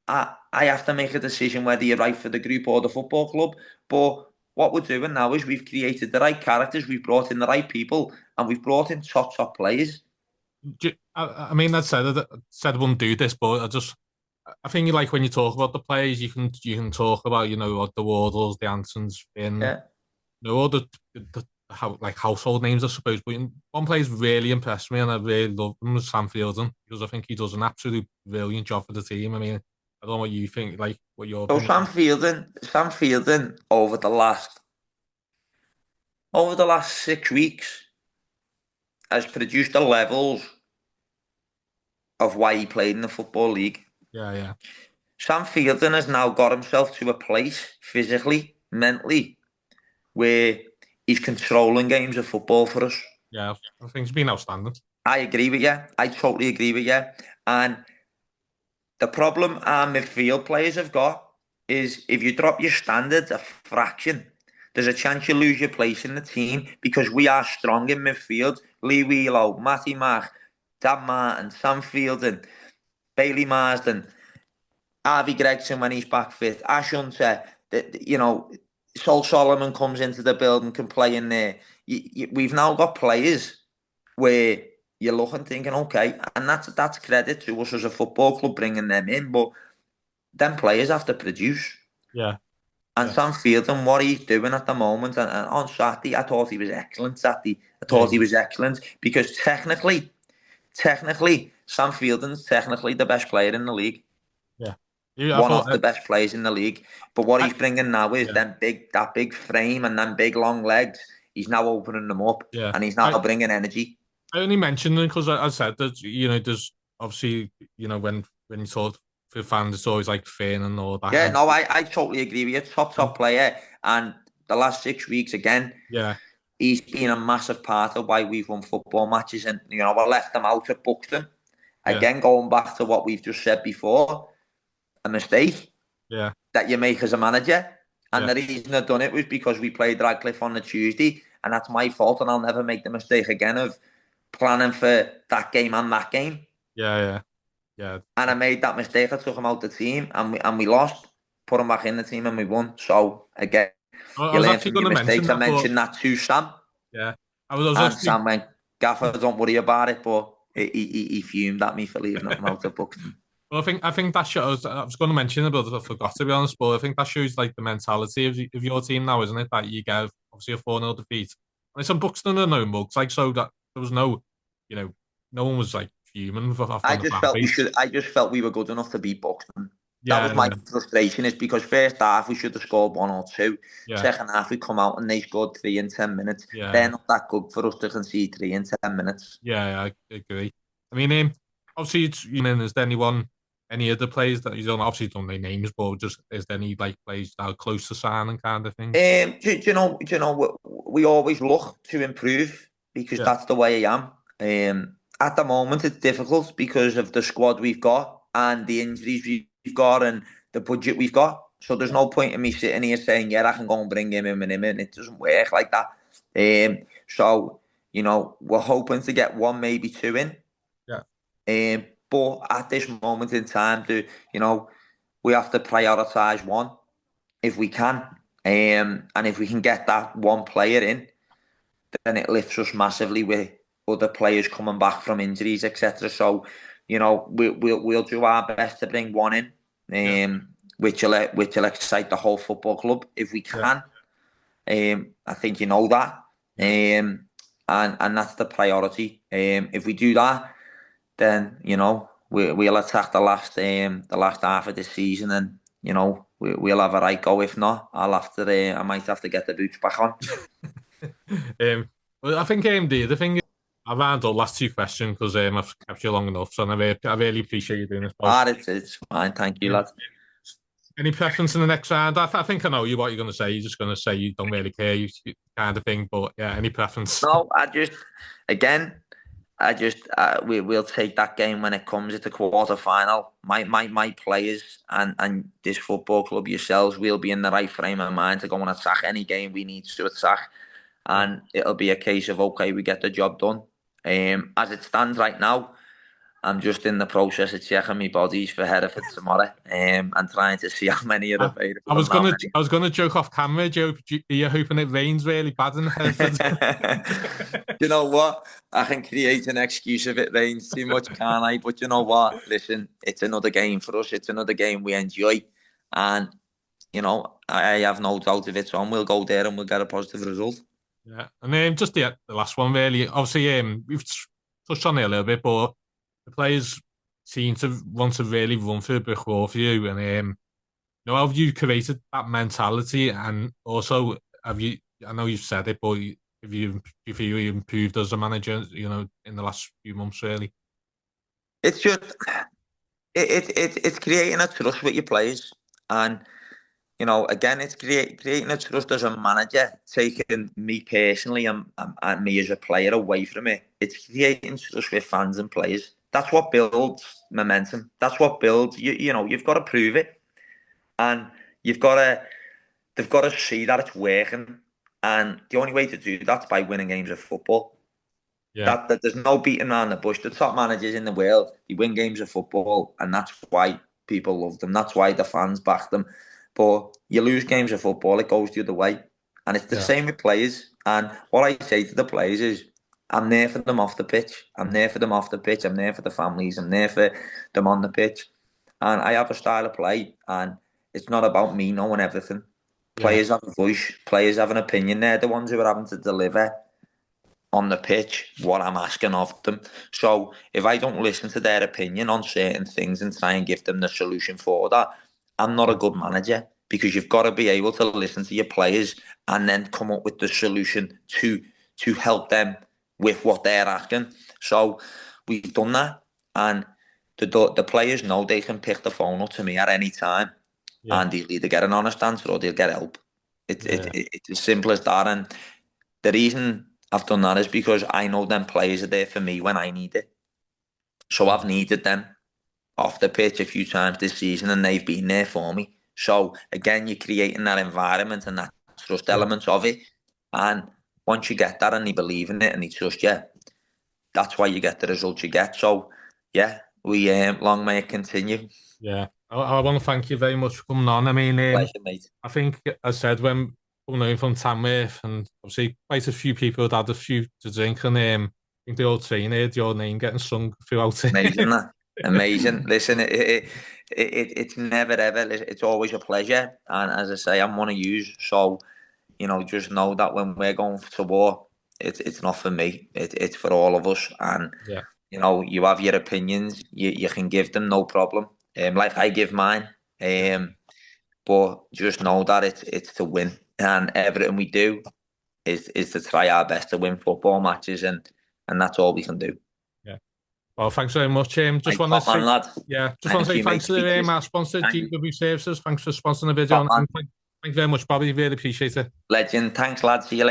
I have to make a decision whether you're right for the group or the football club. But what we're doing now is we've created the right characters, we've brought in the right people, and we've brought in top players. I mean, I said I wouldn't do this, but I think like when you talk about the players, you can talk about what the Wardles, the Ansons, Finn, Yeah. all the how like household names, I suppose. But one player's really impressed me, and I really love him, is Sam Fielding, because I think he does an absolute brilliant job for the team. I mean, I don't know what you think, like what your So opinion is. Sam Fielding over the last 6 weeks has produced the levels of why he played in the Football League. Yeah. Sam Fielding has now got himself to a place, physically, mentally, where he's controlling games of football for us. Yeah, I think he's been outstanding. I agree with you. I totally agree with you. And the problem our midfield players have got is, if you drop your standards a fraction, there's a chance you lose your place in the team, because we are strong in midfield. Lee Wheelo, Matty Mack, Dan Martin, Sam Fielding, Bailey Marsden, Harvey Gregson when he's back fit, Ash Hunter, Sol Solomon comes into the building, can play in there. We've now got players where you're looking, thinking, okay, and that's credit to us as a football club bringing them in, but them players have to produce. Yeah. And Sam Fielding, what he's doing at the moment, and on Saturday, I thought he was excellent. Yeah. He was excellent, because technically, Sam Fielding's technically the best player in the league. Yeah. I One thought of the best players in the league. But what he's bringing now is yeah. that big frame and them big long legs. He's now opening them up, Yeah. and he's now bringing energy. I only mentioned it because I said that there's obviously when you talk for fans, it's always like Finn and all that. Yeah, no, I totally agree with you. Top player. And the last 6 weeks, again, Yeah. he's been a massive part of why we've won football matches. And, I left them out at Buxton. Yeah. Again, going back to what we've just said before, a mistake Yeah. that you make as a manager. And Yeah. the reason I done it was because we played Radcliffe on the Tuesday, and that's my fault, and I'll never make the mistake again of planning for that game and that game. Yeah. And I made that mistake. I took him out the team, and we lost. Put him back in the team, and we won. So again, I you was learn actually from going your to mention mistakes. I that, but mentioned that to Sam, yeah, I was and actually. Sam went, "Gaffer, don't worry about it." But he fumed at me for leaving him out of Buxton. Well, I think that shows. I was going to mention it, but I forgot to be honest. But I think that shows like the mentality of your team now, isn't it? That you get obviously a 4-0 defeat, and it's on Buxton and no mugs. Like so that there was no, you know, no one was like fuming from the fan base. I just felt we were good enough to beat Buxton. That Yeah, was my frustration. Is because first half we should have scored one or two. yeah, Second half we come out and they scored three in 10 minutes. They're yeah, not that good for us to concede three in 10 minutes. yeah. I agree. I mean, obviously, is there any other players that you don't obviously don't know names, but just is there any like players that are close to signing kind of thing? Do you know, we always look to improve because Yeah, that's the way I am. At the moment, it's difficult because of the squad we've got and the injuries we've got and the budget we've got. So there's no point in me sitting here saying, yeah, I can go and bring him in and him in. It doesn't work like that. So, we're hoping to get one, maybe two in. yeah, But at this moment in time, we have to prioritise one if we can. And if we can get that one player in, then it lifts us massively with other players coming back from injuries, etc. So, we'll do our best to bring one yeah, in, which will excite the whole football club if we yeah, can. I think you know that, yeah. and that's the priority. If we do that, then we'll attack the last half of the season, and we'll have a right go. If not, I might have to get the boots back on. Well, I think the thing is, I've answered the last two questions because I've kept you long enough, so I really appreciate you doing this, Bob. It's fine, thank you, Um, lad. any preference in the next round? I think I know what you're going to say. You're just going to say you don't really care, kind of thing. But yeah, any preference? No, again, we'll take that game when it comes at the quarter final. My players and this football club, yourselves, will be in the right frame of mind to go and attack any game we need to attack, Yeah. and it'll be a case of okay, we get the job done. As it stands right now, I'm just in the process of checking my bodies for Hereford tomorrow, and trying to see how many are I, I available was and how gonna many. I was gonna joke off camera, Joe. You're hoping it rains really bad in Hereford. You know what? I can create an excuse if it rains too much, can't I? But you know what? Listen, it's another game for us. It's another game we enjoy. And, I have no doubt of it. So we'll go there and we'll get a positive result. Yeah, and just the last one really. Obviously, we've touched on it a little bit, but the players seem to want to really run through a brick wall for you. And have you created that mentality? And also, have you? I know you've said it, but have you? Do you feel you improved as a manager? In the last few months, really. It's just, it's creating a trust with your players. And, again, it's creating a trust as a manager, taking me personally and me as a player away from it. It's creating trust with fans and players. That's what builds momentum. That's what builds, you've got to prove it. And you've got to, they've got to see that it's working. And the only way to do that's by winning games of football. Yeah, That there's no beating around the bush. The top managers in the world, they win games of football, and that's why people love them. That's why the fans back them. But you lose games of football, it goes the other way, and it's the yeah, same with players. And what I say to the players is, I'm there for them off the pitch. I'm there for them off the pitch. I'm there for the families. I'm there for them on the pitch. And I have a style of play, and it's not about me knowing everything. yeah, Players have a voice. Players have an opinion. They're the ones who are having to deliver on the pitch what I'm asking of them. So if I don't listen to their opinion on certain things and try and give them the solution for that, I'm not a yeah, good manager because you've got to be able to listen to your players and then come up with the solution to help them with what they're asking. So we've done that, and the players know they can pick the phone up to me at any time, yeah, and they'll either get an honest answer or they'll get help. yeah, It's as simple as that, and the reason I've done that is because I know them players are there for me when I need it. So I've needed them off the pitch a few times this season and they've been there for me. So again, you're creating that environment and that trust yeah. element of it. And once you get that and they believe in it and they trust you, that's why you get the results you get. So yeah, we long may it continue. Yeah, I want to thank you very much for coming on. I mean, Pleasure, mate. I think I said when coming home from Tamworth, and obviously quite a few people had a few to drink, and I think they all train heard your name getting sung throughout it. Amazing that. Amazing. Listen, it's never ever. It's always a pleasure. And as I say, I'm one of yous. So, just know that when we're going to war, it's not for me. It's for all of us. And Yeah. you have your opinions. You can give them, no problem. Like I give mine. But just know that it's to win, and everything we do is to try our best to win football matches, and that's all we can do. Yeah. Well, thanks very much. Just Right, want to top man, say, lad. just want to Thank say you, mate. thanks Speak to to you. our sponsor, Thank you. GW Services. Thanks for sponsoring the video, Top man. and thank you very much, Bobby. Really appreciate it. Legend. Thanks, lad. See you later.